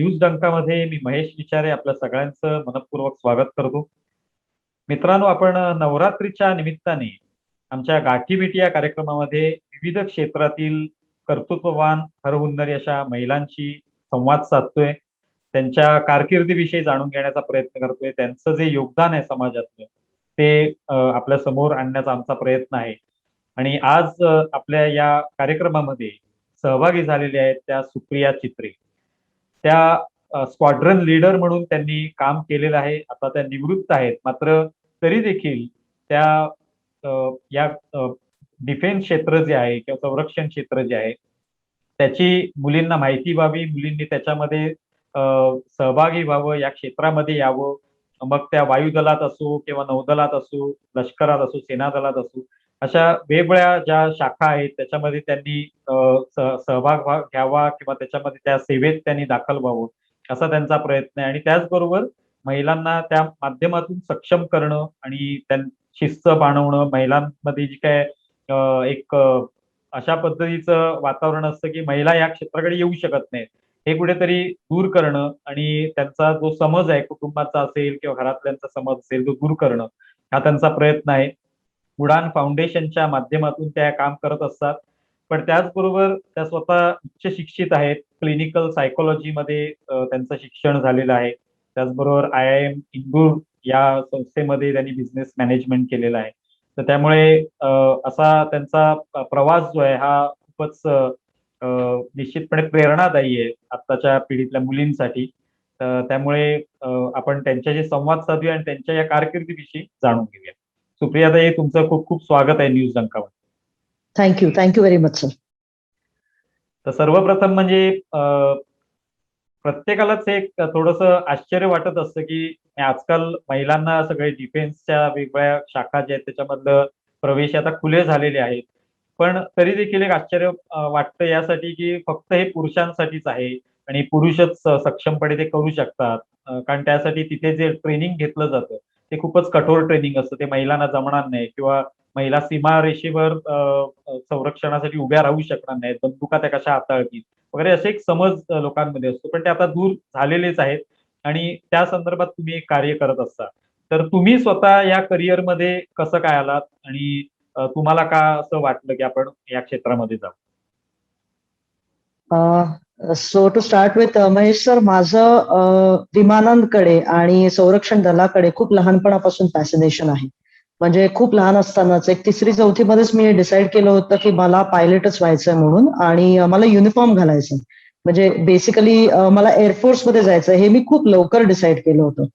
News डंकामध्ये मी महेश विचारे आपल्या सगळ्यांचं मनपूर्वक स्वागत करतो. मित्रांनो, आपण नवरात्रीच्या निमित्ताने आमच्या गाठीभेटी या कार्यक्रमामध्ये विविध क्षेत्रातील कर्तृत्ववान हरहुन्नरी अशा महिलांशी संवाद साधतोय. त्यांच्या कारकिर्दीविषयी जाणून घेण्याचा प्रयत्न करतोय. त्यांचं जे योगदान आहे समाजातलं ते आपल्या समोर आणण्याचा आमचा प्रयत्न आहे. आणि आज आपल्या या कार्यक्रमामध्ये सहभागी झालेले आहेत त्या सुप्रिया चित्रे. त्या स्क्वॉड्रन लीडर म्हणून त्यांनी काम केलेलं आहे. आता त्या निवृत्त आहेत, मात्र तरी देखील त्या या डिफेन्स क्षेत्र जे आहे किंवा संरक्षण क्षेत्र जे आहे त्याची मुलींना माहिती व्हावी, मुलींनी त्याच्यामध्ये सहभागी व्हावं, या क्षेत्रामध्ये यावं. मग त्या वायुदलात असो किंवा नौदलात असो, लष्करात असो, सेना दलात असो, अशा वेगवेगळ्या ज्या शाखा आहेत त्याच्यामध्ये त्यांनी सहभाग घ्यावा किंवा त्याच्यामध्ये त्या सेवेत त्यांनी दाखल व्हावं, असा त्यांचा प्रयत्न आहे. आणि त्याचबरोबर महिलांना त्या माध्यमातून सक्षम करणं आणि शिस्त बाणवणं, महिलांमध्ये जी काय एक अशा पद्धतीचं वातावरण असतं की महिला या क्षेत्राकडे येऊ शकत नाहीत, हे कुठेतरी दूर करणं आणि त्यांचा जो समज आहे कुटुंबाचा असेल किंवा घरातल्यांचा समज असेल तो दूर करणं, हा त्यांचा प्रयत्न आहे. उडान फाउंडेशनच्या माध्यमातून त्या काम करत असतात. पण त्याचबरोबर त्या स्वतः उच्च शिक्षित आहेत. क्लिनिकल सायकोलॉजीमध्ये त्यांचं शिक्षण झालेलं आहे. त्याचबरोबर IIM इंदूर या संस्थेमध्ये त्यांनी बिझनेस मॅनेजमेंट केलेलं आहे. तर त्यामुळे असा त्यांचा प्रवास जो आहे हा खूपच निश्चितपणे प्रेरणादायी आहे आत्ताच्या पिढीतल्या मुलींसाठी. त्यामुळे आपण त्यांच्याशी संवाद साधूया आणि त्यांच्या या कारकिर्दीविषयी जाणून घेऊया. सुप्रियाताई, तुमचं खूप खूप स्वागत आहे न्यूज डंकावर. Thank you very much sir. तर सर्वप्रथम म्हणजे प्रत्येकालाच एक थोडस आश्चर्य वाटत असतं की आजकाल महिलांना सगळे डिफेन्सच्या वेगवेगळ्या शाखा ज्या आहेत त्याच्यामधलं प्रवेश आता खुले झालेले आहेत. पण तरी देखील एक आश्चर्य वाटतं यासाठी की फक्त हे पुरुषांसाठीच आहे आणि पुरुषच सक्षमपणे ते करू शकतात. कारण त्यासाठी तिथे जे ट्रेनिंग घेतलं जातं ते खूपच कठोर ट्रेनिंग असतं. ते महिलांना जमणार नाही किंवा महिला सीमारेषेवर संरक्षणासाठी उभ्या राहू शकणार नाहीत, बंदुका त्या कशा हाताळतील वगैरे, असे एक समज लोकांमध्ये असतो. पण ते आता दूर झालेलेच आहेत आणि त्या संदर्भात तुम्ही एक कार्य करत असता. तर तुम्ही स्वतः या करिअरमध्ये कसं काय आलात आणि तुम्हाला का असं वाटलं की आपण या क्षेत्रामध्ये जाऊ? So to start with Mahesh sir, माझं विमानांकडे आणि संरक्षण दलाकडे खूप लहानपणापासून फॅसिनेशन आहे. म्हणजे खूप लहान असतानाच 3री-4थी मध्येच मी डिसाईड केलं होतं की मला पायलटच व्हायचंय म्हणून, आणि मला युनिफॉर्म घालायचं. म्हणजे बेसिकली मला एअरफोर्समध्ये जायचं हे मी खूप लवकर डिसाईड केलं होतं.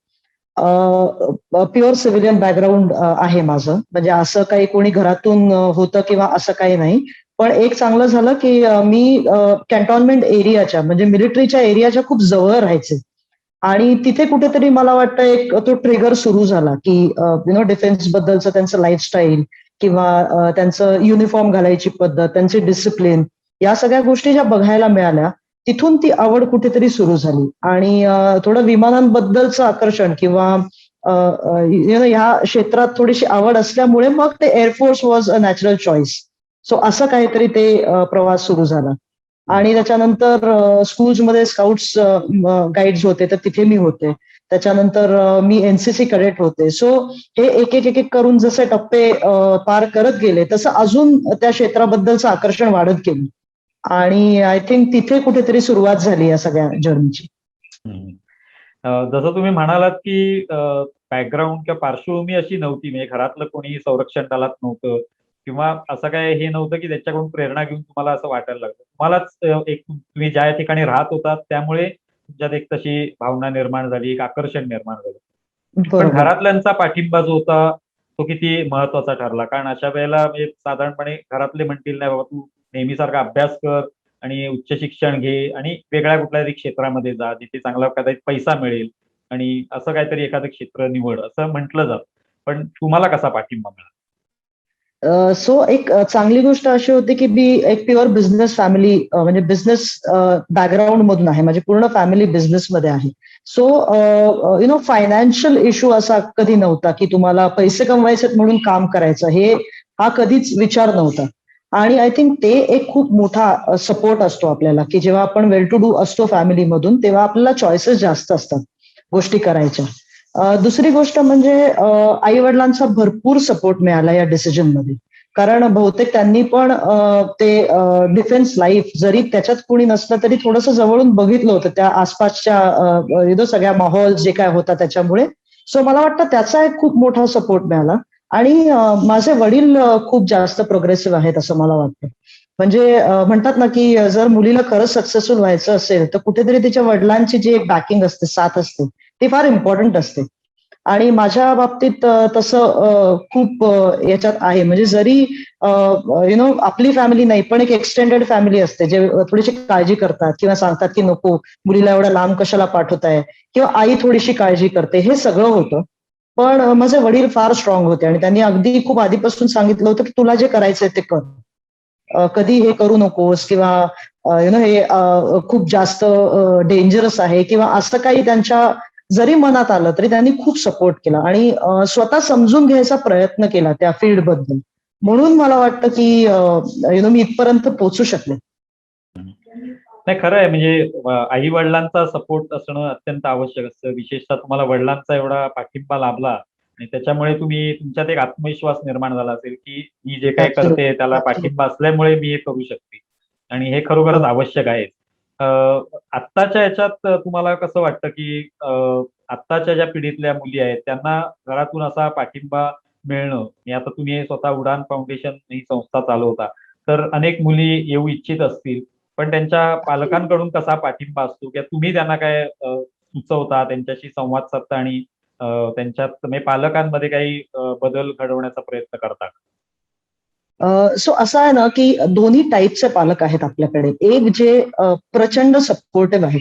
प्युअर सिव्हिलियन बॅकग्राऊंड आहे माझं, म्हणजे असं काही कोणी घरातून होतं किंवा असं काही नाही. पण एक चांगलं झालं की मी कॅन्टॉन्मेंट एरियाच्या म्हणजे मिलिटरीच्या एरियाच्या खूप जवळ राहायचे, आणि तिथे कुठेतरी मला वाटतं एक तो ट्रिगर सुरू झाला की डिफेन्स बद्दलचं त्यांचं लाईफस्टाईल किंवा त्यांचं युनिफॉर्म घालायची पद्धत, त्यांची डिसिप्लिन, या सगळ्या गोष्टी ज्या बघायला मिळाल्या तिथून ती आवड कुठेतरी सुरू झाली. आणि थोडं विमानांबद्दलचं आकर्षण किंवा ह्या क्षेत्रात थोडीशी आवड असल्यामुळे मग ते air force was a natural choice. So असं काहीतरी ते प्रवास सुरू झाला. आणि त्याच्यानंतर स्कूल्समध्ये स्काउट्स गाईड्स होते तर तिथे मी होते. त्याच्यानंतर मी NCC कॅडेट होते. सो हे एक एक करून जसे टप्पे पार करत गेले तसं अजून त्या क्षेत्राबद्दलचं आकर्षण वाढत गेलं, आणि आय थिंक तिथे कुठेतरी सुरुवात झाली या सगळ्या जर्नीची. जसं तुम्ही म्हणालात की बॅकग्राऊंड किंवा पार्श्वभूमी अशी नव्हती, म्हणजे घरातलं कोणी संरक्षण दलात नव्हतं किंवा असं काय हे नव्हतं की त्याच्याकडून प्रेरणा घेऊन तुम्हाला असं वाटायला लागलं. तुम्हालाच एक तुम्ही ज्या ठिकाणी राहत होतात त्यामुळे तुमच्यात एक तशी भावना निर्माण झाली, एक आकर्षण निर्माण झालं. पण घरातल्यांचा पाठिंबा जो होता तो किती महत्वाचा ठरला? कारण अशा वेळेला म्हणजे साधारणपणे घरातले म्हणतील नाही बाबा तू नेहमीसारखा अभ्यास कर आणि उच्च शिक्षण घे आणि वेगळ्या कुठल्या तरी क्षेत्रामध्ये जा जिथे चांगला कदाचित पैसा मिळेल आणि असं काहीतरी एखादं क्षेत्र निवड, असं म्हटलं जातं. पण तुम्हाला कसा पाठिंबा मिळाला? सो एक चांगली गोष्ट अशी होती की मी एक प्युअर बिझनेस फॅमिली म्हणजे बिझनेस बॅकग्राऊंड मधून आहे, माझी पूर्ण फॅमिली बिझनेसमध्ये आहे. सो फायनान्शियल इश्यू असा कधी नव्हता की तुम्हाला पैसे कमवायचे म्हणून काम करायचं, हा कधीच विचार नव्हता. आणि आय थिंक ते एक खूप मोठा सपोर्ट असतो आपल्याला, की जेव्हा आपण वेल टू डू असतो फॅमिलीमधून तेव्हा आपल्याला चॉईसेस जास्त असतात गोष्टी करायच्या. दुसरी गोष्ट म्हणजे आई वडिलांचा भरपूर सपोर्ट मिळाला या डिसिजन मध्ये. कारण बहुतेक त्यांनी पण ते डिफेन्स लाईफ जरी त्याच्यात कोणी नसलं तरी थोडंसं जवळून बघितलं होतं त्या आसपासच्या सगळ्या माहोल जे काय होता त्याच्यामुळे. सो मला वाटतं त्याचा एक खूप मोठा सपोर्ट मिळाला. आणि माझे वडील खूप जास्त प्रोग्रेसिव्ह आहेत असं मला वाटतं. म्हणजे म्हणतात ना की जर मुलीला खरंच सक्सेसफुल व्हायचं असेल तर कुठेतरी तिच्या वडिलांची जी एक बॅकिंग असते, साथ असते, ती फार इम्पॉर्टंट असते. आणि माझ्या बाबतीत तसं खूप याच्यात आहे. म्हणजे जरी आपली फॅमिली नाही पण एक एक्सटेंडेड फॅमिली असते जे थोडीशी काळजी करतात किंवा सांगतात की नको मुलीला एवढ्या लांब कशाला पाठवताय, किंवा आई थोडीशी काळजी करते, हे सगळं होतं. पण माझे वडील फार स्ट्रॉंग होते आणि त्यांनी अगदी खूप आधीपासून सांगितलं होतं की तुला जे करायचंय ते कर. कधी हे करू नकोस किंवा हे खूप जास्त डेंजरस आहे किंवा असं काही त्यांच्या जरी मनात आलं तरी त्यांनी खूप सपोर्ट केला आणि स्वतः समजून घ्यायचा प्रयत्न केला त्या फील्ड बद्दल. म्हणून मला वाटतं की मी इथपर्यंत पोहोचू शकले. नाही, खरं आहे. म्हणजे आई वडिलांचा सपोर्ट असणं अत्यंत आवश्यक असतं. विशेषतः तुम्हाला वडिलांचा एवढा पाठिंबा लाभला आणि त्याच्यामुळे तुमच्यात एक आत्मविश्वास निर्माण झाला असेल, की मी जे काही करते त्याला ऍब्सोल्युटली. पाठिंबा असल्यामुळे मी हे करू शकते. आणि हे खरोखरच हो. आवश्यक आहे. अ, आत्ताच्या ह्याच्यात तुम्हाला कसं वाटतं, की आत्ताच्या ज्या पिढीतल्या मुली आहेत त्यांना घरातून असा पाठिंबा मिळणं, आणि आता तुम्ही स्वतः उडान फाउंडेशन ही संस्था चालवता, तर अनेक मुली येऊ इच्छित असतील, पण त्यांच्या पालकांकडून कसा पाठिंबा असतो किंवा तुम्ही त्यांना काय सुचवता, त्यांच्याशी संवाद साधता आणि त्यांच्यात म्हणजे पालकांमध्ये काही बदल घडवण्याचा प्रयत्न करता का? सो असं आहे ना, की दोन्ही टाईपचे पालक आहेत आपल्याकडे. एक जे प्रचंड सपोर्टिव्ह आहे.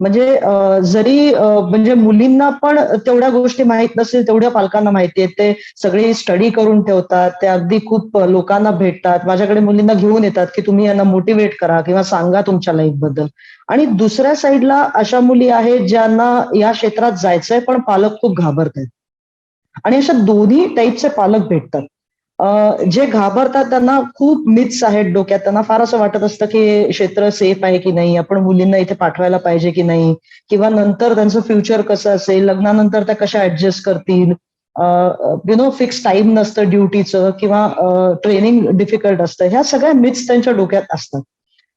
म्हणजे जरी म्हणजे मुलींना पण तेवढ्या गोष्टी माहीत नसतील, तेवढ्या पालकांना माहिती आहे. ते सगळी स्टडी करून ठेवतात. ते अगदी खूप लोकांना भेटतात. माझ्याकडे मुलींना घेऊन येतात, की तुम्ही यांना मोटिव्हेट करा किंवा सांगा तुमच्या लाईफबद्दल. आणि दुसऱ्या साईडला अशा मुली आहेत ज्यांना या क्षेत्रात जायचंय, पण पालक खूप घाबरतायत. आणि अशा दोन्ही टाईपचे पालक भेटतात. जे घाबरतात त्यांना खूप मिथ्स आहेत डोक्यात. त्यांना फार असं वाटत असतं, की हे क्षेत्र सेफ आहे की नाही? आपण मुलींना इथे पाठवायला पाहिजे की नाही? किंवा नंतर त्यांचं फ्युचर कसं असेल? लग्नानंतर त्या कशा ॲडजस्ट करतील? फिक्स टाईम नसतं ड्युटीचं किंवा ट्रेनिंग डिफिकल्ट असतं. ह्या सगळ्या मिथ्स त्यांच्या डोक्यात असतात.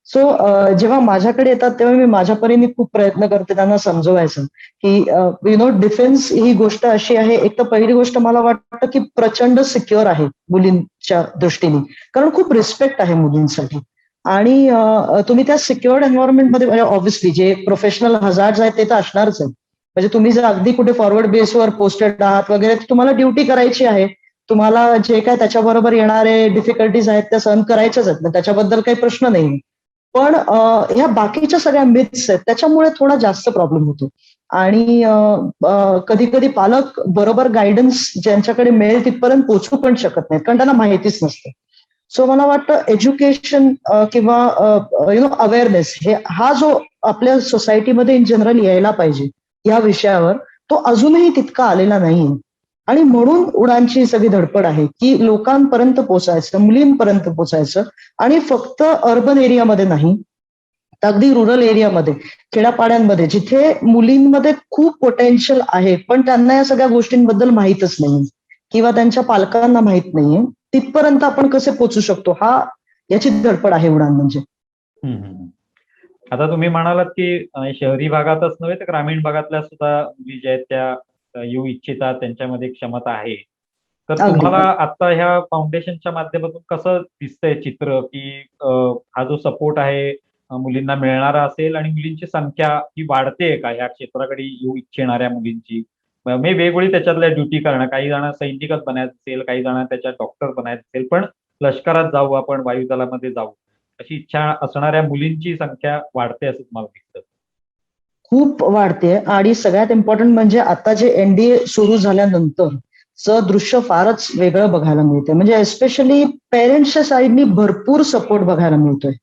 सो जेव्हा माझ्याकडे येतात तेव्हा मी माझ्या परीने खूप प्रयत्न करते त्यांना समजवायचं, की डिफेन्स ही गोष्ट अशी आहे. एक तर पहिली गोष्ट मला वाटतं, की प्रचंड सिक्युअर आहे मुलींच्या दृष्टीने. कारण खूप रिस्पेक्ट आहे मुलींसाठी. आणि तुम्ही त्या सिक्युअर्ड एन्व्हायरमेंटमध्ये म्हणजे ऑब्व्हियसली जे प्रोफेशनल हझार्ड्स आहेत ते तर असणारच आहेत. म्हणजे तुम्ही जर अगदी कुठे फॉरवर्ड बेसवर पोस्टेड आहात वगैरे तर तुम्हाला ड्युटी करायची आहे. तुम्हाला जे काय त्याच्याबरोबर येणारे डिफिकल्टीज आहेत त्या सहन करायच्याच आहेत. मग त्याच्याबद्दल काही प्रश्न नाही. पण ह्या बाकीच्या सगळ्या मिथ्स आहेत त्याच्यामुळे थोडा जास्त प्रॉब्लेम होतो. आणि कधी कधी पालक बरोबर गायडन्स ज्यांच्याकडे मिळेल तिथपर्यंत पोहोचू पण शकत नाहीत कारण त्यांना माहितीच नसते. सो मला वाटतं एज्युकेशन किंवा अवेअरनेस हा जो आपल्या सोसायटीमध्ये इन जनरल यायला पाहिजे या विषयावर, तो अजूनही तितका आलेला नाहीये. आणि म्हणून उडानची सगळी धडपड आहे की लोकांपर्यंत पोचायचं, मुलींपर्यंत पोचायचं. आणि फक्त अर्बन एरियामध्ये नाही, तर अगदी रुरल एरियामध्ये, खेड्यापाड्यांमध्ये जिथे मुलींमध्ये खूप पोटेन्शियल आहे, पण त्यांना या सगळ्या गोष्टींबद्दल माहीतच नाही किंवा त्यांच्या पालकांना माहीत नाहीये. तिथपर्यंत आपण कसे पोहोचू शकतो याची धडपड आहे उडान म्हणजे. हं, हं, हं. आता तुम्ही म्हणालात, की शहरी भागातच नव्हे तर ग्रामीण भागातल्या सुद्धा मुली ज्या आहेत त्या येऊ इच्छितात, त्यांच्यामध्ये क्षमता आहे. तर अगदी. तुम्हाला आता ह्या फाउंडेशनच्या माध्यमातून कसं दिसतंय चित्र, की हा जो सपोर्ट आहे मुलींना मिळणारा असेल आणि मुलींची संख्या ही वाढतेय का ह्या क्षेत्राकडे येऊ इच्छिणाऱ्या मुलींची? म्हणजे वेगवेगळी त्याच्यातल्या ड्युटी करणं, काही जण सैनिकच बनायचं असेल, काही जण त्याच्यात डॉक्टर बनायचं असेल, पण लष्करात जाऊ आपण, वायुदलामध्ये जाऊ, अशी इच्छा असणाऱ्या मुलींची संख्या वाढते असं तुम्हाला दिसतं? खूप वाढते आणि सगळ्यात इम्पॉर्टंट म्हणजे आता जे एनडीए सुरू झाल्यानंतर दृश्य फारच वेगळं बघायला मिळते. म्हणजे एस्पेशली पेरेंट्सच्या साईडनी भरपूर सपोर्ट बघायला मिळतोय.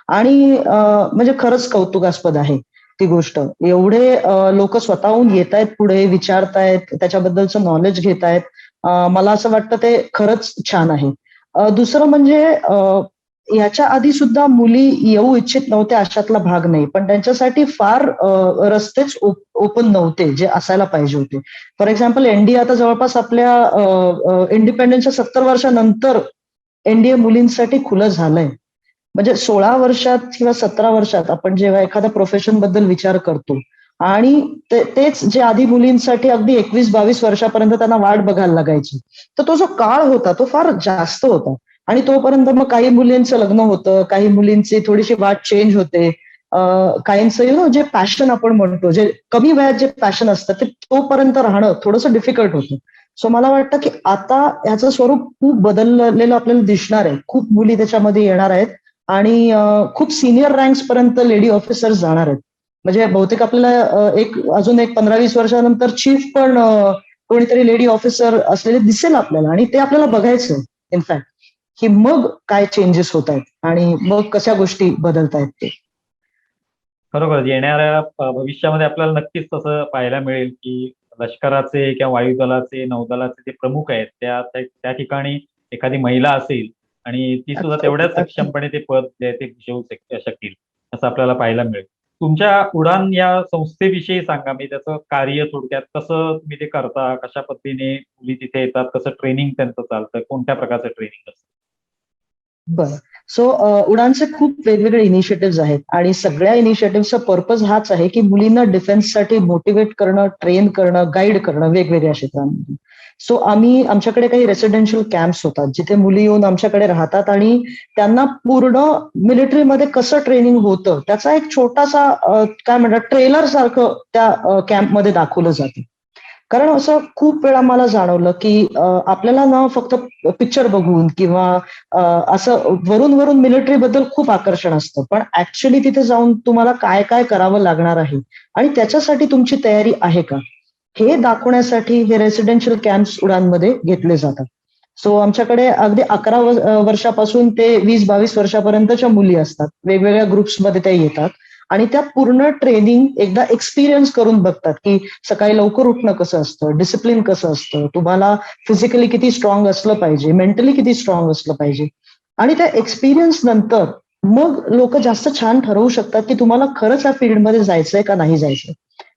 आणि म्हणजे खरंच कौतुकास्पद आहे ती गोष्ट. एवढे लोक स्वतःहून येत आहेत पुढे, विचारतायत, त्याच्याबद्दलचं नॉलेज घेत आहेत. मला असं वाटतं ते खरंच छान आहे. दुसरं म्हणजे याच्या आधी सुद्धा मुली येऊ इच्छित नव्हत्या अशातला भाग नाही, पण त्यांच्यासाठी फार रस्तेच ओपन नव्हते जे असायला पाहिजे होते. फॉर एक्झाम्पल एनडीए आता जवळपास आपल्या इंडिपेंडन्सच्या 70 वर्षानंतर एनडीए मुलींसाठी खुलं झालंय. म्हणजे 16 वर्षात किंवा 17 वर्षात आपण जेव्हा एखाद्या प्रोफेशन बद्दल विचार करतो आणि तेच जे आधी मुलींसाठी अगदी 21-22 वर्षापर्यंत त्यांना वाट बघायला लागायची, तर तो जो काळ होता तो फार जास्त होता. आणि तोपर्यंत मग काही मुलींचं लग्न होतं, काही मुलींची थोडीशी वाट चेंज होते, काहींचं जे पॅशन आपण म्हणतो, जे कमी वयात जे पॅशन असतं ते तोपर्यंत राहणं थोडंसं डिफिकल्ट होतं. सो मला वाटतं की आता ह्याचं स्वरूप खूप बदललेलं आपल्याला दिसणार आहे. खूप मुली त्याच्यामध्ये येणार आहेत आणि खूप सिनियर रँक्स पर्यंत लेडी ऑफिसर्स जाणार आहेत. म्हणजे बहुतेक आपल्याला अजून एक 15-20 वर्षानंतर चीफ पण कोणीतरी लेडी ऑफिसर असलेले दिसेल आपल्याला, आणि ते आपल्याला बघायचं इनफॅक्ट, की मग काय चेंजेस होत आहेत आणि मग कशा गोष्टी बदलतायत ते. खरोखर येणाऱ्या भविष्यामध्ये आपल्याला नक्कीच तसं पाहायला मिळेल की लष्कराचे किंवा वायुदलाचे, नौदलाचे जे प्रमुख आहेत त्या ठिकाणी एखादी महिला असेल आणि ती सुद्धा तेवढ्याच सक्षमपणे ते पद जे आहे ते घेऊ शकतील, असं आपल्याला पाहायला मिळेल. तुमच्या उडान या संस्थेविषयी सांगा. मी त्याचं कार्य थोडक्यात कसं तुम्ही ते करता, कशा पद्धतीने मुली तिथे येतात, कसं ट्रेनिंग त्यांचं चालतं, कोणत्या प्रकारचं ट्रेनिंग असतं? बरं. सो उडानचे खूप वेगवेगळे इनिशिएटिव्ह आहेत आणि सगळ्या इनिशिएटिव्हचा पर्पज हाच आहे की मुलींना डिफेन्ससाठी मोटिवेट करणं, ट्रेन करणं, गाईड करणं वेगवेगळ्या क्षेत्रांमध्ये. सो आमच्याकडे काही रेसिडेन्शियल कॅम्प्स होतात जिथे मुली येऊन आमच्याकडे राहतात आणि त्यांना पूर्ण मिलिटरीमध्ये कसं ट्रेनिंग होतं त्याचा एक छोटासा काय म्हणतात ट्रेलर सारखं त्या कॅम्पमध्ये दाखवलं जातं. कारण असं खूप वेळा मला जाणवलं की आपल्याला ना फक्त पिक्चर बघून किंवा असं वरून वरून मिलिटरी बद्दल खूप आकर्षण असतं, पण ऍक्च्युली तिथे जाऊन तुम्हाला काय काय करावं लागणार आहे आणि त्याच्यासाठी तुमची तयारी आहे का, हे दाखवण्यासाठी हे रेसिडेन्शियल कॅम्प्स उडानमध्ये घेतले जातात. सो आमच्याकडे अगदी 11 वर्षापासून ते 20-22 वर्षापर्यंतच्या मुली असतात. वेगवेगळ्या ग्रुप्समध्ये त्या येतात आणि त्या पूर्ण ट्रेनिंग एकदा एक्सपिरियन्स करून बघतात की सकाळी लवकर उठणं कसं असतं, डिसिप्लिन कसं असतं, तुम्हाला फिजिकली किती स्ट्रॉंग असलं पाहिजे, मेंटली किती स्ट्रॉंग असलं पाहिजे. आणि त्या एक्सपिरियन्स नंतर मग लोक जास्त छान ठरवू शकतात की तुम्हाला खरंच या फील्डमध्ये जायचंय का नाही जायचंय.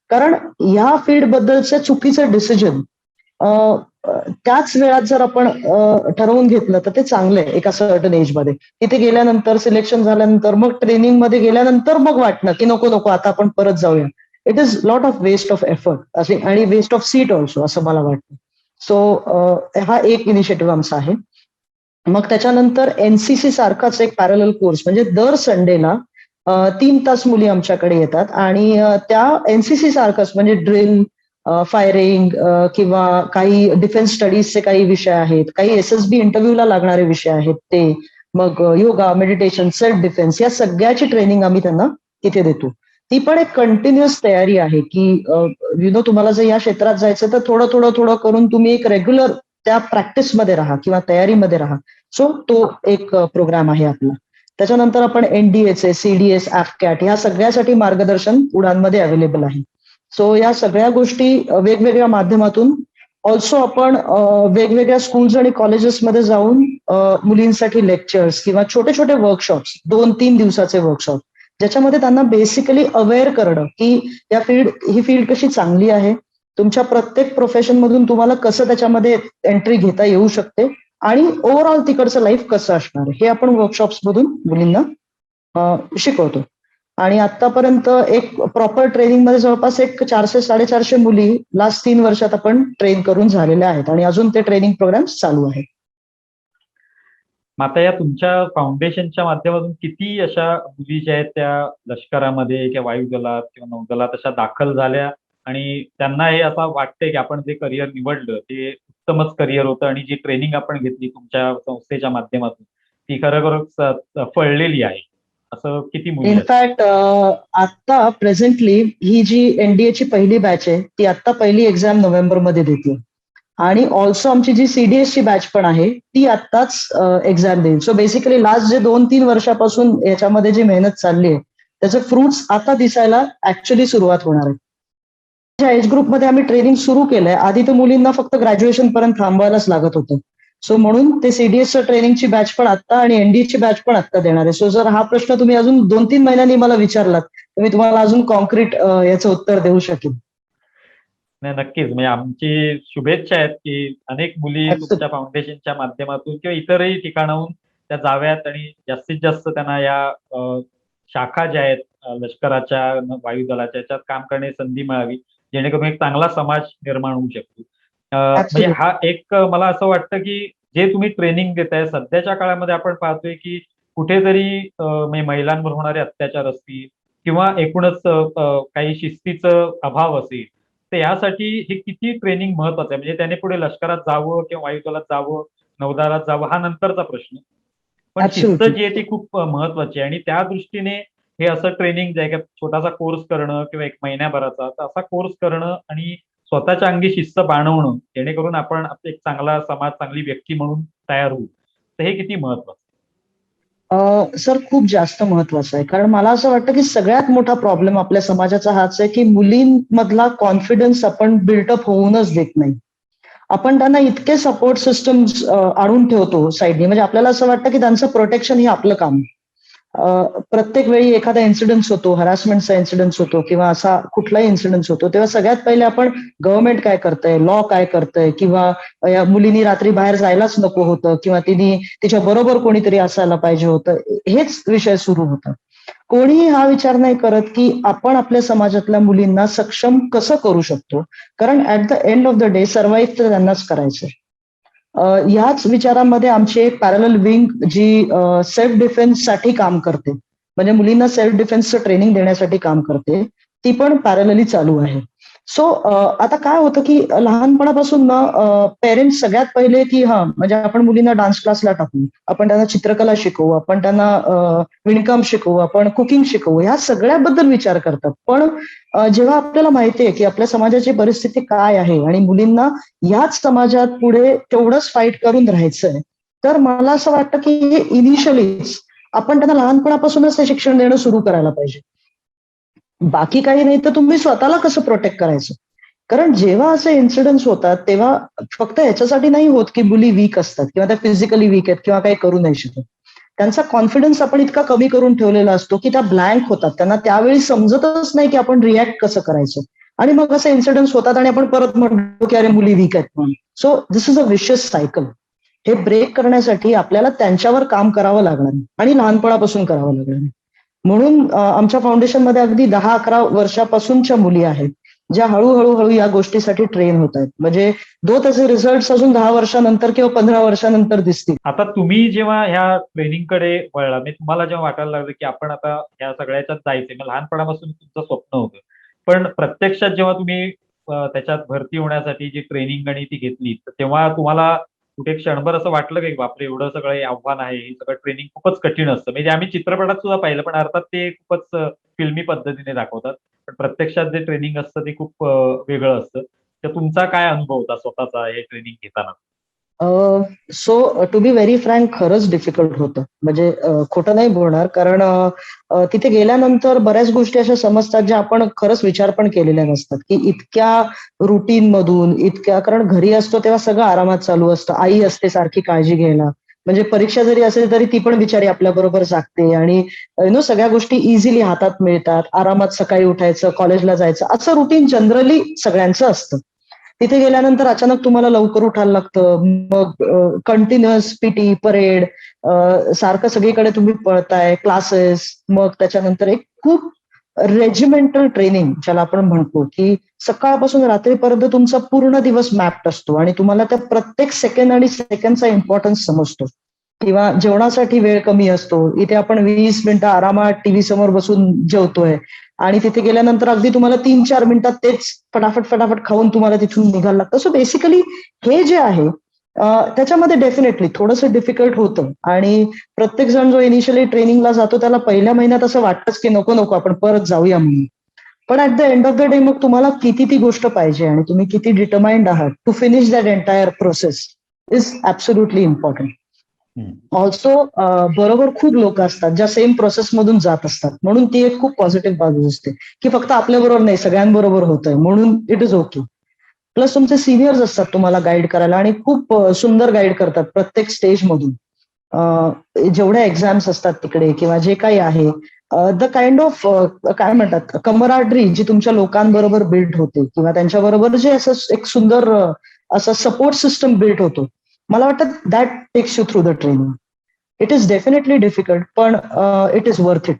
कारण या फील्ड बद्दलचे चुकीचे डिसिजन त्याच वेळात जर आपण ठरवून घेतलं तर ते चांगलं आहे एका सर्टन एजमध्ये. तिथे गेल्यानंतर सिलेक्शन झाल्यानंतर मग ट्रेनिंग मध्ये गेल्यानंतर मग वाटणं की नको नको आता आपण परत जाऊया. It is lot of waste of effort असे आणि वेस्ट ऑफ सीट ऑल्सो असं मला वाटतं. सो हा एक इनिशिएटिव्ह आमचा आहे. मग त्याच्यानंतर एनसीसी सारखाच एक पॅरलल कोर्स म्हणजे दर संडेला 3 तास मुली आमच्याकडे येतात आणि त्या एनसीसी सारखंच म्हणजे ड्रिल, फायरिंग किंवा काही डिफेन्स स्टडीजचे काही विषय आहेत, काही एसएसबी इंटरव्ह्यूला लागणारे विषय आहेत ते, मग योगा, मेडिटेशन, सेल्फ डिफेन्स या सगळ्याची ट्रेनिंग आम्ही त्यांना तिथे देतो. ती पण एक कंटिन्युअस तयारी आहे की तुम्हाला जर या क्षेत्रात जायचं तर थोडं थोडं थोडं करून तुम्ही एक रेग्युलर त्या प्रॅक्टिसमध्ये राहा किंवा तयारीमध्ये राहा. सो तो एक प्रोग्राम आहे आपला. त्याच्यानंतर आपण एनडीएचे, सीडीएस, ऍफकॅट ह्या सगळ्यासाठी मार्गदर्शन उडानमध्ये अवेलेबल आहे. सो या सगळ्या गोष्टी वेगवेगळ्या माध्यमातून ऑल्सो आपण वेगवेगळ्या स्कूल्स आणि कॉलेजेसमध्ये जाऊन मुलींसाठी लेक्चर्स किंवा छोटे छोटे वर्कशॉप्स 2-3 दिवसाचे वर्कशॉप ज्याच्यामध्ये त्यांना बेसिकली अवेअर करणं की ही फील्ड कशी चांगली आहे, तुमच्या प्रत्येक प्रोफेशन मधून तुम्हाला कसं त्याच्यामध्ये एंट्री घेता येऊ शकते आणि ओव्हरऑल तिकडचं लाईफ कसं असणार हे आपण वर्कशॉप्स मधून मुलींना शिकवतो. आणि आतापर्यंत एक प्रॉपर ट्रेनिंग मध्ये जवळपास एक 400-450 मुली लास्ट 3 वर्षात आपण ट्रेन करून झालेल्या आहेत आणि अजून ते ट्रेनिंग प्रोग्राम चालू आहेत. मग आता या तुमच्या फाउंडेशनच्या माध्यमातून किती अशा मुली ज्या आहेत त्या लष्करामध्ये किंवा वायुदलात किंवा नौदलात अशा दाखल झाल्या आणि त्यांना हे असं वाटतंय की आपण जे करिअर निवडलं ते उत्तमच करिअर होतं आणि जी ट्रेनिंग आपण घेतली तुमच्या संस्थेच्या माध्यमातून ती खरोखरच फळलेली आहे, असं किती मुली आहेत? इनफॅक्ट आता प्रेझेंटली ही जी एनडीएची पहिली बॅच आहे ती आता पहिली एक्झाम नोव्हेंबरमध्ये देते आणि ऑल्सो आमची जी सीडीएसची बॅच पण आहे ती आत्ताच एक्झाम देईल. सो बेसिकली लास्ट जे 2-3 वर्षापासून याच्यामध्ये जी मेहनत चालली आहे त्याचे फ्रुट्स आता दिसायला ऍक्च्युली सुरुवात होणार आहे. ज्या एज ग्रुपमध्ये आम्ही ट्रेनिंग सुरू केलंय आधी तर मुलींना फक्त ग्रॅज्युएशन पर्यंत थांबवायलाच लागत होतं. सो म्हणून ते सीडीएसचं ट्रेनिंगची बॅच पण आत्ता आणि एनडीएची बॅच पण आत्ता देणार आहे. सो जर हा प्रश्न तुम्ही अजून 2-3 महिन्यांनी मला विचारलात तर मी तुम्हाला अजून कॉन्क्रीट याचं उत्तर देऊ शकेन. नाही, नक्कीच. म्हणजे आमची शुभेच्छा आहेत की अनेक मुली Absolutely. तुमच्या फाउंडेशनच्या माध्यमातून किंवा इतरही ठिकाणाहून त्या जाव्यात आणि जास्तीत जास्त त्यांना या शाखा ज्या आहेत लष्कराच्या, वायुदलाच्या याच्यात काम करण्याची संधी मिळावी, जेणेकरून एक चांगला समाज निर्माण होऊ शकतो. म्हणजे Absolutely. हा एक मला असं वाटतं की जे तुम्ही ट्रेनिंग देताय सध्याच्या काळामध्ये आपण पाहतोय की कुठेतरी म्हणजे महिलांवर होणारे अत्याचार असतील किंवा एकूणच काही शिस्तीचं अभाव असेल, तर यासाठी हे किती ट्रेनिंग महत्वाचं आहे. म्हणजे त्याने पुढे लष्करात जावं किंवा वायुदलात जावं, नौदलात जावं हा नंतरचा प्रश्न. पण शिस्त Absolutely. जी आहे ती खूप महत्वाची आहे आणि त्या दृष्टीने हे असं ट्रेनिंग जे आहे का छोटासा कोर्स करणं किंवा 1 महिन्याभराचा तर असा कोर्स करणं आणि स्वतःच्या अंगी शिस्त बाणवणं, जेणेकरून आपण एक चांगला समाज, चांगली व्यक्ती म्हणून तयार होऊ. तर हे किती महत्वाचं? सर खूप जास्त महत्वाचं आहे. कारण मला असं वाटतं की सगळ्यात मोठा प्रॉब्लेम आपल्या समाजाचा हाच आहे की मुलींमधला कॉन्फिडन्स आपण बिल्टअप होऊनच देत नाही. आपण त्यांना इतके सपोर्ट सिस्टम्स आणून ठेवतो साईडनी, म्हणजे आपल्याला असं वाटतं की त्यांचं प्रोटेक्शन हे आपलं काम. प्रत्येक वेळी एखादा इन्सिडेंट होतो, हॅरासमेंटचा इन्सिडेंट होतो किंवा असा कुठलाही इन्सिडेंट होतो, तेव्हा सगळ्यात पहिले आपण गव्हर्नमेंट काय करतंय, लॉ काय करतंय किंवा या मुलींनी रात्री बाहेर जायलाच नको होतं किंवा तिच्या बरोबर कोणीतरी असायला पाहिजे होतं, हेच विषय सुरू होतात. कोणीही हा विचार नाही करत की आपण आपल्या समाजातल्या मुलींना सक्षम कसं करू शकतो. कारण at the end of the day survive तर त्यांनाच करायचंय. ह्याच विचारामध्ये आमची एक पॅरलल विंग जी सेल्फ डिफेन्ससाठी काम करते, म्हणजे मुलींना सेल्फ डिफेन्सचं ट्रेनिंग देण्यासाठी काम करते, ती पण पॅरलली चालू आहे. सो आता काय होतं की लहानपणापासून ना पेरेंट्स सगळ्यात पहिले की म्हणजे आपण मुलींना डान्स क्लासला टाकू, आपण त्यांना चित्रकला शिकवू, आपण त्यांना विणकाम शिकवू, आपण कुकिंग शिकवू, ह्या सगळ्याबद्दल विचार करतात. पण जेव्हा आपल्याला माहितीये की आपल्या समाजाची परिस्थिती काय आहे आणि मुलींना याच समाजात पुढे तेवढंच फाईट करून राहायचंय, तर मला असं वाटतं की इनिशियलीच आपण त्यांना लहानपणापासूनच ते शिक्षण देणं सुरू करायला पाहिजे. बाकी काही नाही तर तुम्ही स्वतःला कसं प्रोटेक्ट करायचं. कारण जेव्हा असे इन्सिडेंट्स होतात तेव्हा फक्त ह्याच्यासाठी नाही होत की मुली वीक असतात किंवा त्या फिजिकली वीक आहेत किंवा काही करू नाही शकत. त्यांचा कॉन्फिडन्स आपण इतका कमी करून ठेवलेला असतो की त्या ब्लँक होतात. त्यांना त्यावेळी समजतच नाही की आपण रिॲक्ट कसं करायचं. आणि मग असे इन्सिडेंट्स होतात आणि आपण परत म्हणतो की अरे मुली वीक आहेत म्हणून. So this is a vicious cycle. हे ब्रेक करण्यासाठी आपल्याला त्यांच्यावर काम करावं लागणार आणि लहानपणापासून करावं लागणार. म्हणून आमच्या फाउंडेशनमध्ये अगदी 10-11 वर्षापासूनच्या मुली आहेत, ज्या हळूहळू या गोष्टीसाठी ट्रेन होत आहेत. म्हणजे त्याचे रिझल्ट अजून 10 वर्षानंतर किंवा 15 वर्षानंतर दिसतील. आता तुम्ही जेव्हा ह्या ट्रेनिंगकडे वळला, म्हणजे तुम्हाला जेव्हा वाटायला लागलं की आपण आता ह्या सगळ्याच्यात जायचंय, मग लहानपणापासून तुमचं स्वप्न होतं. पण प्रत्यक्षात जेव्हा तुम्ही त्याच्यात भरती होण्यासाठी जी ट्रेनिंग आणि ती घेतली, तर तेव्हा तुम्हाला कुठे क्षणभर असं वाटलं का की बापरे! एवढं सगळं हे आव्हान आहे, हे सगळं ट्रेनिंग खूपच कठीण असतं. म्हणजे आम्ही चित्रपटात सुद्धा पाहिलं, पण अर्थात ते खूपच फिल्मी पद्धतीने दाखवतात. पण प्रत्यक्षात जे ट्रेनिंग असतं ते खूप वेगळं असतं. तर तुमचा काय अनुभव होता स्वतःचा हे ट्रेनिंग घेताना? So to be very frank खरंच डिफिकल्ट होतं. म्हणजे खोटं नाही बोलणार, कारण तिथे गेल्यानंतर बऱ्याच गोष्टी अशा समजतात ज्या आपण खरंच विचार पण केलेल्या नसतात, की इतक्या रुटीन मधून कारण घरी असतो तेव्हा सगळं आरामात चालू असतं. आई असते सारखी काळजी घ्यायला. म्हणजे परीक्षा जरी असेल तरी ती पण बिचारी आपल्याबरोबर जागते आणि सगळ्या गोष्टी इझिली हातात मिळतात. आरामात सकाळी उठायचं, कॉलेजला जायचं, असं रुटीन जनरली सगळ्यांचं असतं. तिथे गेल्यानंतर अचानक तुम्हाला लवकर उठायला लागतं. मग कंटिन्युअस पीटी, परेड, सारखं सगळीकडे तुम्ही पळताय, क्लासेस, मग त्याच्यानंतर एक खूप रेजिमेंटल ट्रेनिंग ज्याला आपण म्हणतो, की सकाळपासून रात्रीपर्यंत तुमचा पूर्ण दिवस मॅप्ड असतो आणि तुम्हाला त्या प्रत्येक सेकंड आणि सेकंडचा इम्पॉर्टन्स समजतो. किंवा जेवणासाठी वेळ कमी असतो. इथे आपण 20 मिनिटं आरामात टीव्ही समोर बसून जेवतोय आणि तिथे गेल्यानंतर अगदी तुम्हाला 3-4 मिनिटात तेच फटाफट खाऊन तुम्हाला तिथून निघायला लागतं. सो बेसिकली हे जे आहे त्याच्यामध्ये डेफिनेटली थोडंसं डिफिकल्ट होतं आणि प्रत्येक जण जो इनिशियली ट्रेनिंगला जातो त्याला पहिल्या महिन्यात असं वाटतंच की नको आपण परत जाऊया म्हणून. पण at the end of the day मग तुम्हाला किती ती गोष्ट पाहिजे आणि तुम्ही किती डिटरमाइंड आहात to finish that entire process is absolutely important. Also बरोबर खूप लोक असतात ज्या सेम प्रोसेस मधून जात असतात, म्हणून ती एक खूप पॉझिटिव्ह बाजू असते की फक्त आपल्या बरोबर नाही सगळ्यांबरोबर होतंय म्हणून इट इज ओके. प्लस तुमचे सिनियर्स असतात तुम्हाला गाईड करायला आणि खूप सुंदर गाईड करतात प्रत्येक स्टेजमधून. जेवढ्या एक्झाम्स असतात तिकडे किंवा जे काही आहे, द काइंड ऑफ काय म्हणतात कमराडरी जी तुमच्या लोकांबरोबर बिल्ड होते किंवा त्यांच्याबरोबर जे असं एक सुंदर असं सपोर्ट सिस्टम बिल्ड होतो. मला वाटतं that takes you through the training. It is definitely difficult, पण इट इज वर्थ इट.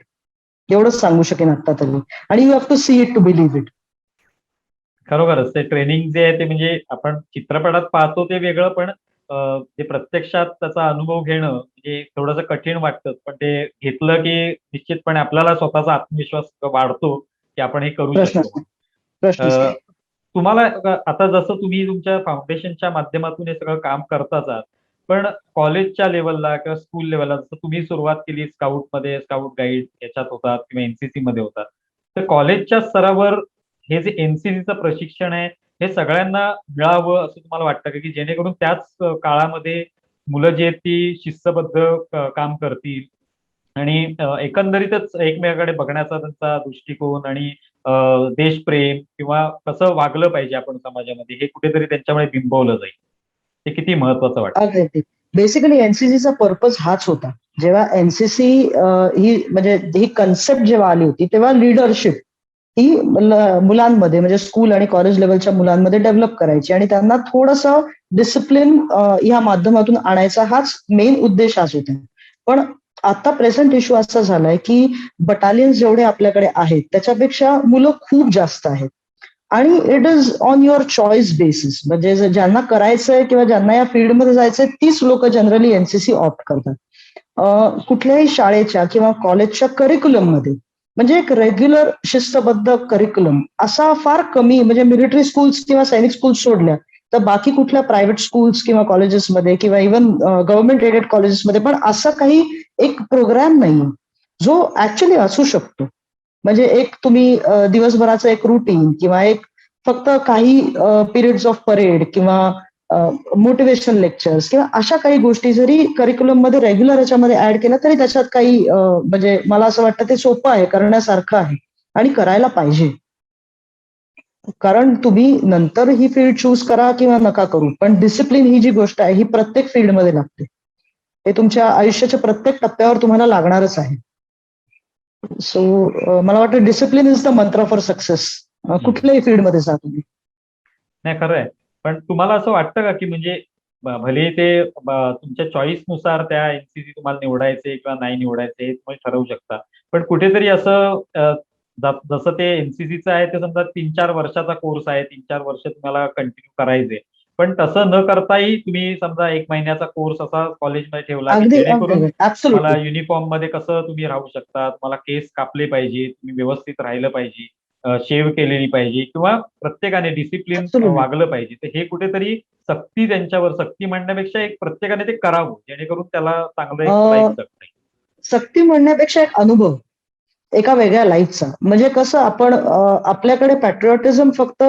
एवढंच सांगू शकेन आता तरी. आणि you have to see it to believe it. खरोखरच ते ट्रेनिंग जे आहे ते म्हणजे आपण चित्रपटात पाहतो ते वेगळं, पण ते प्रत्यक्षात त्याचा अनुभव घेणं म्हणजे थोडंसं कठीण वाटतं. पण ते घेतलं की निश्चितपणे आपल्याला स्वतःचा आत्मविश्वास वाढतो की आपण हे करू प्रश्नच शकतो नाही. म्हणून. प्रश्नच नाही. तुम्हाला आता जसं तुम्ही तुमच्या फाउंडेशनच्या माध्यमातून हे सगळं काम करताच आहात, पण कॉलेजच्या लेव्हलला किंवा स्कूल लेव्हलला जसं तुम्ही सुरुवात केली स्काउटमध्ये, स्काउट गाईड याच्यात होतात किंवा एनसीसी मध्ये होतात. तर कॉलेजच्या स्तरावर हे जे एनसीसीचं प्रशिक्षण आहे, हे सगळ्यांना मिळावं असं तुम्हाला वाटतं का? की जेणेकरून त्याच काळामध्ये मुलं जी आहेत ती शिस्तबद्ध काम करतील आणि एकंदरीतच एकमेकांकडे बघण्याचा त्यांचा दृष्टिकोन आणि देशप्रेम किंवा कसं वागलं पाहिजे आपण समाजामध्ये हे कुठेतरी त्यांच्यामुळे बिंबवलं जाईल. हे किती महत्वाचं वाटतं? अगदी. बेसिकली एनसीसीचा पर्पज हाच होता. जेव्हा एनसीसी ही म्हणजे ही कन्सेप्ट जेव्हा आली होती, तेव्हा लीडरशिप ही मुलांमध्ये म्हणजे स्कूल आणि कॉलेज लेवलच्या मुलांमध्ये डेव्हलप करायची आणि त्यांना थोडंसं डिसिप्लिन या माध्यमातून आणायचा हाच मेन उद्देश हाच होता. पण आता प्रेझेंट इश्यू असा झालाय की बटालियन्स जेवढे आपल्याकडे आहेत त्याच्यापेक्षा मुलं खूप जास्त आहेत. आणि it is on your choice basis. म्हणजे ज्यांना करायचंय किंवा ज्यांना या फील्डमध्ये जायचंय तीच लोक जनरली एनसीसी ऑप्ट करतात. कुठल्याही शाळेच्या किंवा कॉलेजच्या करिक्युलममध्ये म्हणजे एक रेग्युलर शिस्तबद्ध करिक्युलम असा फार कमी, म्हणजे मिलिटरी स्कूल्स किंवा सैनिक स्कूल्स सोडल्या तर बाकी कुठल्या प्रायव्हेट स्कूल्स किंवा कॉलेजेसमध्ये किंवा इव्हन गव्हर्नमेंट एडेड कॉलेजेसमध्ये पण असं काही एक प्रोग्राम नाही जो ऍक्च्युली असू शकतो. म्हणजे एक तुम्ही दिवसभराचं एक रुटीन किंवा एक फक्त काही पिरियड्स ऑफ परेड किंवा मोटिवेशन लेक्चर्स किंवा अशा काही गोष्टी जरी करिक्युलम मध्ये रेग्युलर याच्यामध्ये ऍड केल्या तरी त्याच्यात काही म्हणजे मला असं वाटतं ते सोपं आहे, करण्यासारखं आहे आणि करायला पाहिजे. कारण तुम्ही नंतर ही फील्ड चूज करा किंवा नका करू, पण डिसिप्लिन ही जी गोष्ट आहे ही प्रत्येक फील्डमध्ये लागते. हे तुमच्या आयुष्याच्या प्रत्येक टप्प्यावर तुम्हाला लागणारच आहे. सो मला वाटतं डिसिप्लिन इज द मंत्र फॉर सक्सेस. कुठल्याही फील्डमध्ये जा तुम्ही. नाही, खरं आहे. पण तुम्हाला असं वाटतं का की म्हणजे भले ते तुमच्या चॉईसनुसार त्या एनसीसी तुम्हाला निवडायचे किंवा नाही निवडायचे हे तुम्ही ठरवू शकता. पण कुठेतरी असं जसं ते एनसीसीचं आहे ते समजा 3-4 वर्षाचा कोर्स आहे, 3-4 वर्ष तुम्हाला कंटिन्यू करायचे. पण तसं न करताही तुम्ही समजा 1 महिन्याचा कोर्स असा कॉलेजमध्ये ठेवला की अगदी जेणेकरून अगदी तुम्हाला ऍब्सोल्युटली. युनिफॉर्म मध्ये कसं तुम्ही राहू शकता, तुम्हाला केस कापले पाहिजे, तुम्ही व्यवस्थित राहिलं पाहिजे, शेव केलेली पाहिजे किंवा प्रत्येकाने डिसिप्लिन ऍब्सोल्युटली. वागलं पाहिजे. तर हे कुठेतरी सक्ती त्यांच्यावर सक्ती म्हणण्यापेक्षा एक प्रत्येकाने ते करावं, जेणेकरून त्याला चांगलं एक लाईफ जगता येईल. सक्ती म्हणण्यापेक्षा एक अनुभव एका वेगळ्या लाईफचा. म्हणजे कसं आपण आपल्याकडे पॅट्रिऑटिझम फक्त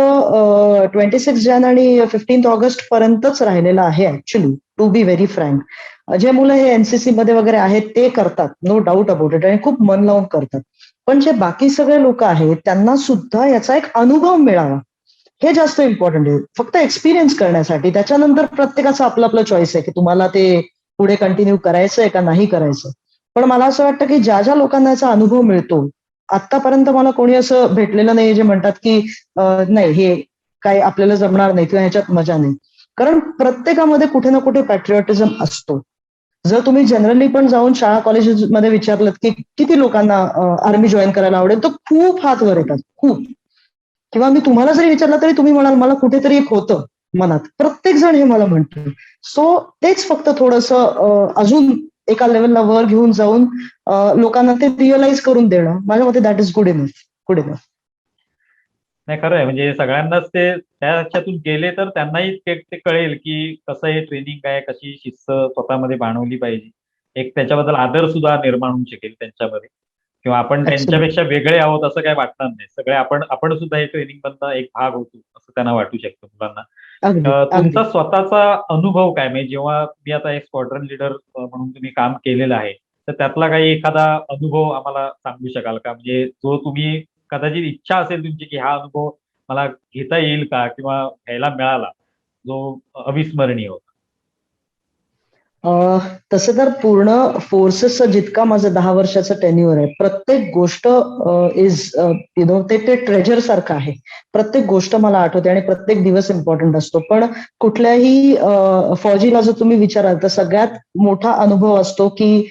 26 जान आणि 15 ऑगस्ट पर्यंतच राहिलेला आहे actually, to be very frank. जे मुलं हे एनसीसी मध्ये वगैरे आहेत ते करतात, नो डाऊट अबाउट इट, आणि खूप मन लावून करतात. पण जे बाकी सगळे लोक आहेत त्यांना सुद्धा याचा एक अनुभव मिळावा हे जास्त इम्पॉर्टंट आहे. फक्त एक्सपिरियन्स करण्यासाठी त्याच्यानंतर प्रत्येकाचं आपलं आपलं चॉईस आहे की तुम्हाला ते पुढे कंटिन्यू करायचंय का नाही करायचं. पण मला असं वाटतं की ज्या ज्या लोकांना याचा अनुभव मिळतो, आतापर्यंत मला कोणी असं भेटलेलं नाही जे म्हणतात की नाही हे काही आपल्याला जमणार नाही किंवा ह्याच्यात मजा नाही. कारण प्रत्येकामध्ये कुठे ना कुठे पॅट्रिऑटिझम असतो. जर तुम्ही जनरली पण जाऊन शाळा कॉलेजेसमध्ये विचारलं की किती लोकांना आर्मी जॉईन करायला आवडेल, तर खूप हात वर येतात, खूप. किंवा मी तुम्हाला जरी विचारलं तरी तुम्ही म्हणाल मला कुठेतरी एक होतं मनात. प्रत्येक जण हे मला म्हणतो. सो तेच फक्त थोडंसं अजून एका लेवलला वर घेऊन जाऊन लोकांना ते रिअलाइज करून देणं, माझ्या मते that is good enough. Good enough. नाही, खरं आहे. म्हणजे सगळ्यांनाच ते त्या ह्याच्यातून गेले तर त्यांनाही ते कळेल की कसं हे ट्रेनिंग आहे, कशी शिस्त स्वतःमध्ये बाणवली पाहिजे. एक त्याच्याबद्दल आदर सुद्धा निर्माण होऊ शकेल त्यांच्यामध्ये किंवा आपण ऍब्सोल्युटली. त्यांच्यापेक्षा वेगळे आहोत असं काही वाटणार नाही. सगळे आपण आपण सुद्धा हे ट्रेनिंग मधला एक भाग होतो असं त्यांना वाटू शकतं मुलांना. अगदी तुमचा अगदी. स्वतःचा अनुभव काय, म्हणजे जेव्हा तुम्ही आता एक स्क्वॉड्रन लीडर म्हणून तुम्ही काम केलेलं आहे, तर त्यातला काही एखादा अनुभव आम्हाला सांगू शकाल का? म्हणजे जो तुम्ही कदाचित इच्छा असेल तुमची की हा अनुभव मला घेता येईल का किंवा घ्यायला मिळाला जो अविस्मरणीय होता? तसं तर पूर्ण फोर्सेसचा जितका माझा 10 वर्षाचा टेन्युअर आहे, प्रत्येक गोष्ट इज ते ट्रेजर सारखं आहे. प्रत्येक गोष्ट मला आठवते आणि प्रत्येक दिवस इम्पॉर्टंट असतो. पण कुठल्याही फौजीला जर तुम्ही विचाराल तर सगळ्यात मोठा अनुभव असतो की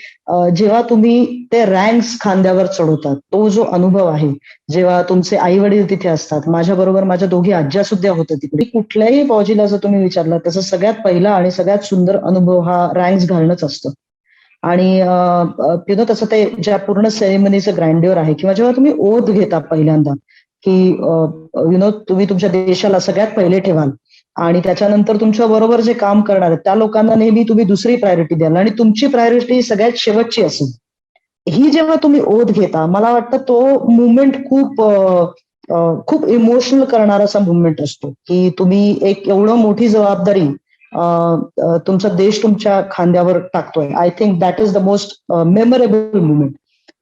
जेव्हा तुम्ही ते रँक्स खांद्यावर चढवतात, तो जो अनुभव आहे, जेव्हा तुमचे आई वडील तिथे असतात. माझ्या बरोबर माझ्या दोघी आज्या सुद्धा होत्या तिकडे. कुठल्याही फौजीला जर तुम्ही विचारलं त्याचा सगळ्यात पहिला आणि सगळ्यात सुंदर अनुभव हा रँक्स घालणंच असतं. आणि तसं ते ज्या पूर्ण सेरेमनीचं ग्रँड्युअर आहे किंवा जेव्हा तुम्ही ओथ घेता पहिल्यांदा की तुम्ही तुमच्या देशाला सगळ्यात पहिले ठेवाल आणि त्याच्यानंतर तुमच्या बरोबर जे काम करणार आहेत त्या लोकांना नेहमी तुम्ही दुसरी प्रायोरिटी द्याल आणि तुमची प्रायोरिटी सगळ्यात शेवटची असेल. ही जेव्हा तुम्ही ओथ घेता मला वाटतं तो मुवमेंट खूप इमोशनल करणारा असा मुवमेंट असतो की तुम्ही एक एवढं मोठी जबाबदारी तुमचा देश तुमच्या खांद्यावर टाकतोय. I think that is the most memorable movement.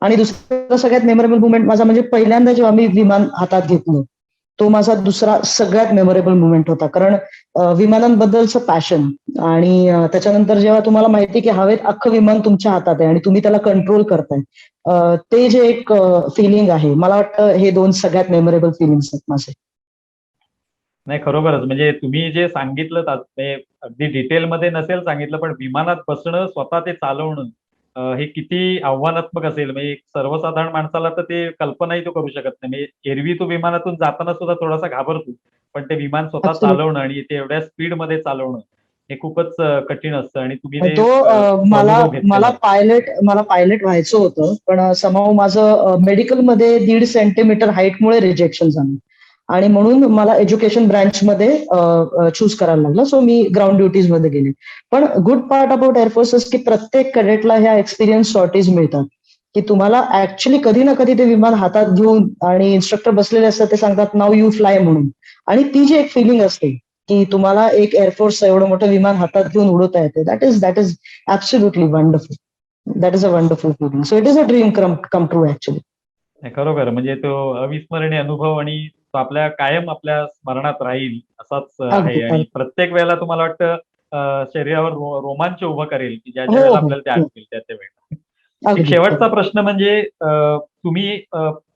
आणि दुसरा सगळ्यात मेमोरेबल मुवमेंट माझा म्हणजे पहिल्यांदा जेव्हा मी विमान हातात घेतलं, तो माझा दुसरा सगळ्यात मेमोरेबल मुवमेंट होता. कारण विमानांबद्दलचं पॅशन आणि त्याच्यानंतर जेव्हा तुम्हाला माहिती की हवेत अख्खं विमान तुमच्या हातात आहे आणि तुम्ही त्याला कंट्रोल करताय, ते जे एक फिलिंग आहे, मला वाटतं हे दोन सगळ्यात मेमोरेबल फिलिंग्स आहेत माझे. नाही, खरोखरच म्हणजे तुम्ही जे सांगितलं अगदी डिटेलमध्ये नसेल सांगितलं, पण विमानात बसणं, स्वतः ते चालवणं हे किती आव्हानात्मक असेल. म्हणजे एक सर्वसाधारण माणसाला तर ते कल्पनाही तो करू शकत नाही. म्हणजे एरवी तो विमानातून जाताना सुद्धा थोडासा घाबरतो, पण ते विमान स्वतः ऍब्सोल्युटली. चालवणं आणि ते एवढ्या स्पीडमध्ये चालवणं हे खूपच कठीण असतं आणि तुम्ही ते तो तो मला अनुभव घेतलेला मला आहे. पायलट व्हायचं होतं, पण समाव माझं मेडिकलमध्ये 1.5 सेंटीमीटर हाईटमुळे रिजेक्शन झालं आणि म्हणून मला एज्युकेशन ब्रँचमध्ये चूज करायला लागलं. सो मी ग्राउंड ड्युटीज मध्ये गेले. पण गुड पार्ट अबाउट एअरफोर्स की प्रत्येक कॅडेटला ह्या एक्सपिरियन्स शॉर्टेज मिळतात की तुम्हाला ऍक्च्युली कधी ना कधी ते विमान हातात घेऊन आणि इन्स्ट्रक्टर बसलेले असतात, ते सांगतात नाव यू फ्लाय म्हणून. आणि ती जी एक फिलिंग असते की तुम्हाला एक एअरफोर्स एवढं मोठं विमान हातात घेऊन उडवता येते, that is absolutely wonderful. That is a wonderful feeling. So it is a dream come true actually. नाही, खरोखर म्हणजे तो अविस्मरणीय अनुभव आणि तो कायम आपल्या स्मरणात राहील असाच अगदी आहे आणि अगदी. प्रत्येक वेळेला तुम्हाला वाटतं शरीरावर रोमांच उभं करेल की ज्या ज्या हो वेळेला हो आपल्याला ते हो. आठवेल त्या त्या वेळेला. एक अगदी शेवटचा अगदी. प्रश्न म्हणजे तुम्ही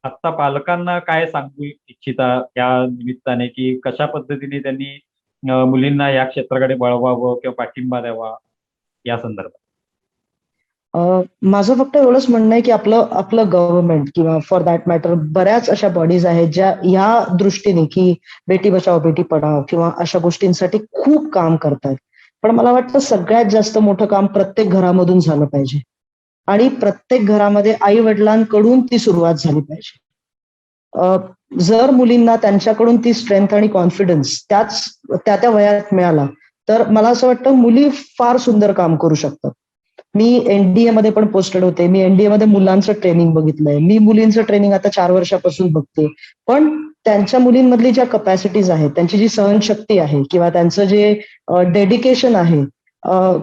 आता पालकांना काय सांगू इच्छिता या निमित्ताने की कशा पद्धतीने त्यांनी मुलींना या क्षेत्राकडे वळवावं किंवा पाठिंबा द्यावा या संदर्भात? माझं फक्त एवढंच म्हणणं आहे की आपलं आपलं गव्हर्नमेंट किंवा फॉर दॅट मॅटर बऱ्याच अशा बॉडीज आहेत ज्या या दृष्टीने की बेटी बचाओ बेटी पढाओ किंवा अशा गोष्टींसाठी खूप काम करतात. पण मला वाटतं सगळ्यात जास्त मोठं काम प्रत्येक घरामधून झालं पाहिजे आणि प्रत्येक घरामध्ये आई वडिलांकडून ती सुरुवात झाली पाहिजे. अ, जर मुलींना त्यांच्याकडून ती स्ट्रेंथ आणि कॉन्फिडन्स त्या त्या वयात मिळाला, तर मला असं वाटतं मुली फार सुंदर काम करू शकतात. मी एनडीए मध्ये पण पोस्टेड होते. मी एनडीए मध्ये मुलांचं ट्रेनिंग बघितलंय. मी मुलींचं ट्रेनिंग आता 4 वर्षापासून बघते. पण त्यांच्या मुलींमधली ज्या कपॅसिटीज आहेत, त्यांची जी सहनशक्ती आहे किंवा त्यांचं जे डेडिकेशन आहे,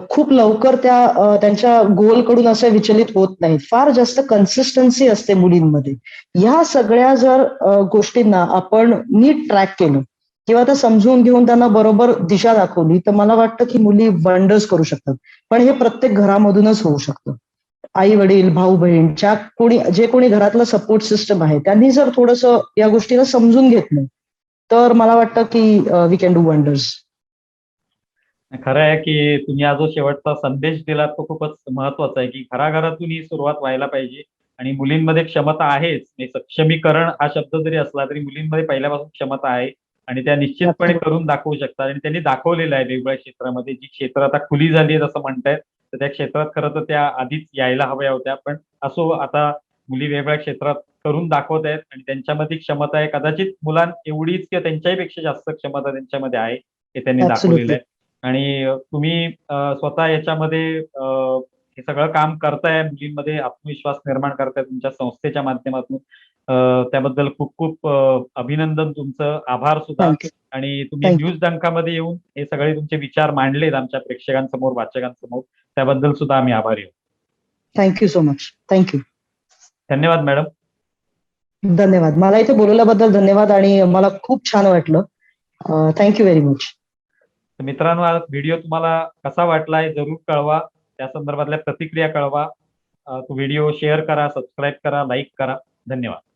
खूप लवकर त्यांच्या गोलकडून असे विचलित होत नाहीत. फार जास्त कन्सिस्टन्सी असते मुलींमध्ये. ह्या सगळ्या जर गोष्टींना आपण नीट ट्रॅक केलं किंवा त्या समजून घेऊन त्यांना बरोबर दिशा दाखवली, तर मला वाटतं की मुली वंडर्स करू शकतात. पण हे प्रत्येक घरामधूनच होऊ शकतं. आई वडील, भाऊ बहीण जे कोणी घरातलं सपोर्ट सिस्टम आहे त्यांनी जर थोडंसं या गोष्टीला समजून घेतलं, तर मला वाटतं की वी कॅन डू वंडर्स. खरं आहे की तुम्ही हा जो शेवटचा संदेश दिलात तो खूपच महत्वाचा आहे की घराघरातून ही सुरुवात व्हायला पाहिजे आणि मुलींमध्ये क्षमता आहेच. म्हणजे सक्षमीकरण हा शब्द जरी असला तरी मुलींमध्ये पहिल्यापासून क्षमता आहे आणि त्या निश्चितपणे करून दाखवू शकतात आणि त्यांनी दाखवलेलं आहे वेगवेगळ्या क्षेत्रामध्ये. जी क्षेत्र आता खुली झाली आहे असं म्हणतायत, तर त्या क्षेत्रात खरं तर त्या आधीच यायला हव्या होत्या. पण असो, आता मुली वेगवेगळ्या क्षेत्रात करून दाखवत आहेत आणि त्यांच्यामध्ये क्षमता आहे. कदाचित मुलां एवढीच किंवा त्यांच्याही पेक्षा जास्त क्षमता त्यांच्यामध्ये आहे, हे त्यांनी दाखवलेलं ऍब्सोल्युटली. आहे. आणि तुम्ही स्वतः याच्यामध्ये हे सगळं काम करताय, मुलींमध्ये आत्मविश्वास निर्माण करताय तुमच्या संस्थेच्या माध्यमातून. त्याबद्दल खूप खूप अभिनंदन तुमचं, आभार सुद्धा. थँक्यू. आणि तुम्ही थँक्यू. न्यूज डंकामध्ये येऊन हे सगळे तुमचे विचार मांडलेत आमच्या प्रेक्षकांसमोर, वाचकांसमोर. त्याबद्दल सुद्धा आम्ही आभारी आहोत. Thank you so much. थँक्यू. धन्यवाद मॅडम. धन्यवाद. मला इथे बोलवल्याबद्दल धन्यवाद आणि मला खूप छान वाटलं. Thank you very much. तर मित्रांनो, हा व्हिडिओ तुम्हाला कसा वाटलाय जरूर कळवा. त्या संदर्भातल्या प्रतिक्रिया कळवा. तो व्हिडिओ शेअर करा, सबस्क्राईब करा, लाईक करा. धन्यवाद.